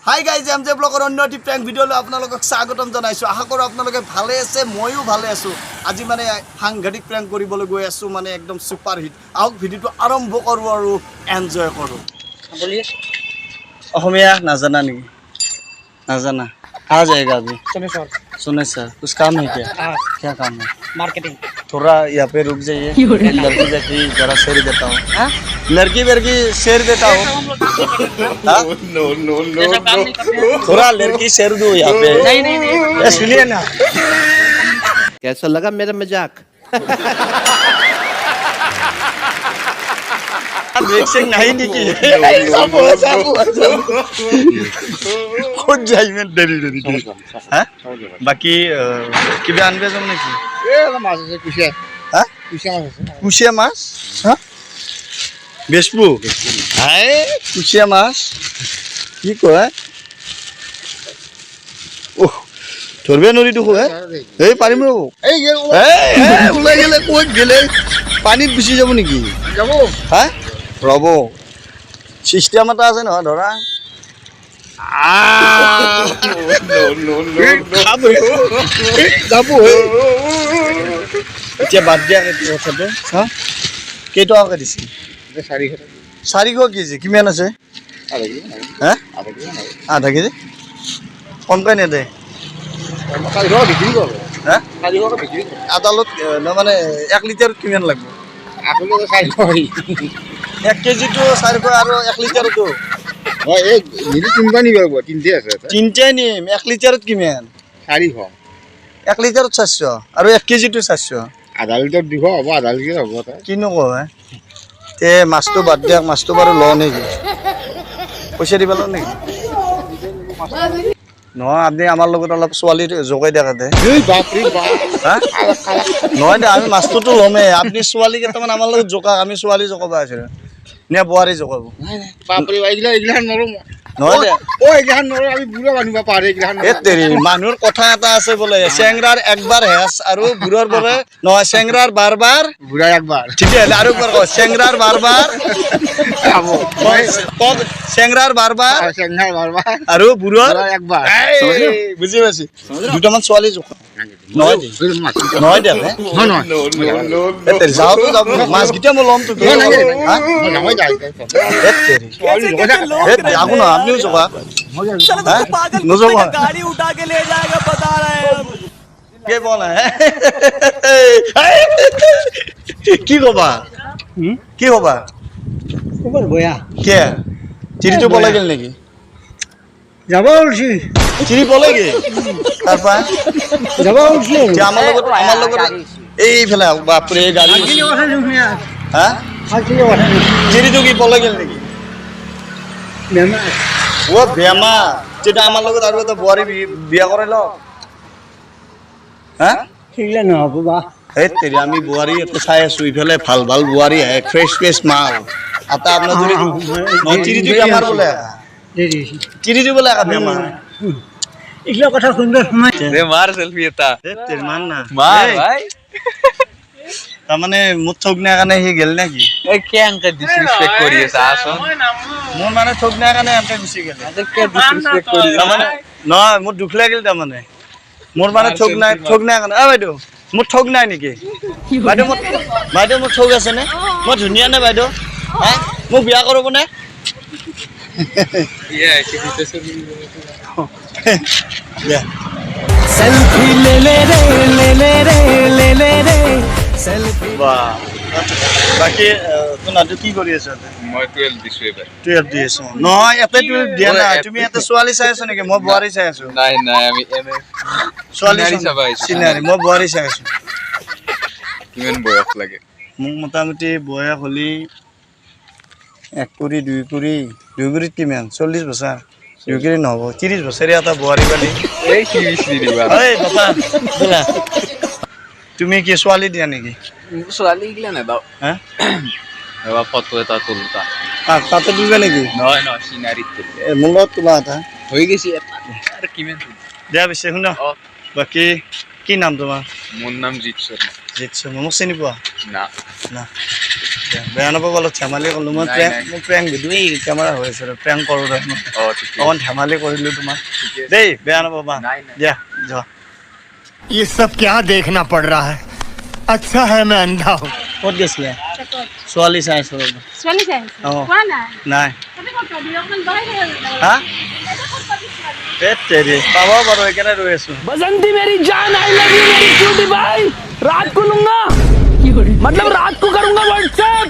Hi guys এমজে ব্লগৰ অন্য এটি prank ভিডিঅ'লৈ আপোনালোকক স্বাগতম জনাইছোঁ। আশা কৰোঁ আপোনালোকে ভালে আছে, ময়ো ভালে আছোঁ। আজি মানে সাংঘাতিক প্ৰেংক কৰিবলৈ গৈ আছোঁ, মানে একদম ছুপাৰ হিট। আহক ভিডিঅ'টো আৰম্ভ কৰোঁ আৰু এনজয় কৰোঁ। অসমীয়া নাজানা নেকি? नाजाना कहाँ जाएगा अभी? सुनेश्वर कुछ काम है क्या? क्या काम है? मार्केटिंग। थोड़ा यहाँ पे रुक जाइए, लड़की जाके जरा शेर देता हूँ। लड़की वर्की शेर देता हूँ। थोड़ा लड़की शेर दो यहाँ पे। नहीं सुनिए ना। कैसा लगा मेरा मजाक? नहीं निकी खुद जाई में डरी हाँ बाकी किबे आनबे जम नेकी ए माছ আছে কুশিয়া हाँ कुशिया माছ हाँ बेचबू हाय कुशिया माছ की कय ओह ধরবে নরি তো কয় এই পারিম रो এই ওলাই গেলে কই গেলে পানিত গুছি যাব নেকি যাব হ্যাঁ রব সিস্টেম এটা আছে নহয় ধৰা এতিয়া বাদ দিয়া কথাটো হা কেইটকাকে দিছে 400 কেজি কিমান আছে হা আধা কেজি কমকৈ নেদে আদালত মানে 1 লিটাৰ কিমান লাগিব 1 কেজিটো 400 আৰু 1 লিটাৰটো হয় এই নিদি তিনটা নিব লাগিব তিনটে আছে তিনটাই নিম 1 লিটাৰত কিমান 400 1 লিটাৰত 400 আৰু 1 কেজিটো 400 আধা লিটাৰ দিব হ'ব আধা লিটাৰ হ'ব তা কিনো কয় তে মাছটো বাদ দিয়া মাছটো বাৰু ল নেকি পইচা দিব ল নেকি নহয় আপনি আমাৰ লগত অলপ ছোৱালী জগাই দেখা দে এই বাপ ৰে বাপ নহয় দে আমি মাছটোতো লমে আপনি ছোৱালী কেইটামান আমাৰ লগত জকা আমি ছোৱালী জকাব আছে নে বোৱাৰী জকাব বাপ ৰে এইগিলা নৰো নহয় দে ও এইগিলা নৰো আমি বুঢ়া বানিব পাৰে এইগিলা এ তেৰি মানুহৰ কথা এটা আছে বোলে চেংৰাৰ একবাৰ হেছ আৰু বুঢ়ৰ বোলে নহয় চেংৰাৰ বাৰবাৰ বুঢ়া একবাৰ ঠিক আছে আৰু একবাৰ কও চেংৰাৰ বাৰবাৰ খাবো কব চেংৰাৰ বাৰবাৰ চেংৰাৰ বাৰবাৰ আৰু বুঢ়ৰ একবাৰ বুজি পাইছি দুটামান ছোৱালী জকা নহয় দে নহয় দে নহয় যাও তো যাব মাছ গিটা মই লম তো নহয় যাই আগু না আপনিও জকা गाड़ी उठा के ले जाएगा बता रहे हैं हम के बोला है की কবা কি কবা খবৰ বয়া কে চিৰিটো বলাই গেল নেকি যাব উলছি চিৰি বলাই গে তাৰপা যাব উলছি আমাৰ লগত এইফালে বাপৰে গাড়ী কিনি কথা শুনিয়া হা কিনি কথা চিৰিটো কি বলাই গেল নেকি বেমাৰ ও বেমা যেটা আমার লগত আর তো বুয়ারি বিয়া করাইল হ্যাঁ ঠিকলা নহব বা এই তেরি আমি বুয়ারি এতে চাই আছো ইফালে ভাল ভাল বুয়ারি আহে ফ্রেশ মাল আতা আপনার যদি চিরি দিবি আমার বলে চিরি দিব বলে বেমা এগুলা কথা সুন্দর সময় रे मार सेल्फी এটা তেরি মান না मार भाई তার মানে মুখ ঠক না কানে হি গেল নাকি এ কে আঙ্কে ডিসরেসপেক্ট করিয়েছে আসুন মোর মানে ঠক না কানে আমতে গুছি গেল আদের কে ডিসরেসপেক্ট করিয়েছে তার মানে নয় মোর দুখ লাগিল তার মানে মোর মানে ঠক না কানে বাইদেউ মোর ঠক নাই নেকি বাইদেউ মোর ঠক আছে নে মই ধুনীয়া নে বাইদেউ হ্যাঁ মোক বিয়া কৰিব নে ये ऐसे डिटेल्स सेल्फी ले ले रे ले ले रे ले ले रे सेल्फी বাহ বাকি তোমাৰটো কি কৰি আছা মই 12 দিছো এবাৰ 12 দি আছো নহয় এতে 12 দিয়া না তুমি এতে ছোৱালী চাই আছো নেকি মই বুৱাৰী চাই আছো নাই নাই আমি এনে ছোৱালী চিনাৰী চাব আহিছো। চিনাৰী মই বুৱাৰী চাই আছো কিমান বয়স লাগে মোক মোটামুটি বয়স হলি 1 কুৰি 2 কুৰিত কিমান 40 বছৰ 2 কুৰি নহব 30 বছৰীয়া এটা বুৱাৰী বালি এই কি মিছলি দিবা এই বাবা বলা তুমি কি ছোৱালী দিয়া নেকি ছোৱালী গিলা না দাও হা এবা ফটো এটা তুলতা তাতে দিবে নেকি নহয় নহয় সিনারিত তুল মোৰ লগত তোলা এটা হৈ গৈছে এটা আৰ কিমান দিয়া পিছে শুন বাকি কি নাম তোমাৰ মোৰ নাম জিৎ শৰ্মা জিৎ শৰ্মা মোক চিনি পোৱা না না বেয়া নাপাব অলপ ধেমালি কৰিলোঁ মই নাই, প্ৰেংক নাই। মোৰ প্ৰেংক ভিডিঅ' এই কেমেৰা হৈ আছে প্ৰেংক কৰোঁ মই অঁ ঠিকে অকণ ধেমালি কৰিলোঁ তোমাক ঠিকে আছে। দেই বেয়া নাপাবা নাই, নাই। দিয়া যোৱা ये सब क्या देखना पड़ रहा है अच्छा है मैं अंधा हूँ ক'ত গৈছিলে ছোৱালী চাই আছোঁ ৰ'বা ছোৱালী চাই অঁ কোৱা নাই নাই তাতে ক'ত পাবি অকণমান বহাই থৈ হা তাতে ক'ত পাবি ছোৱালী ধেৎ তেৰি পাব বাৰু সেইকাৰণে ৰৈ আছোঁ बसंती मेरी जान आई लव यू मेरी क्यूटी भाई रात को लूंगा मतलब रात को करूंगा व्हाट्सएप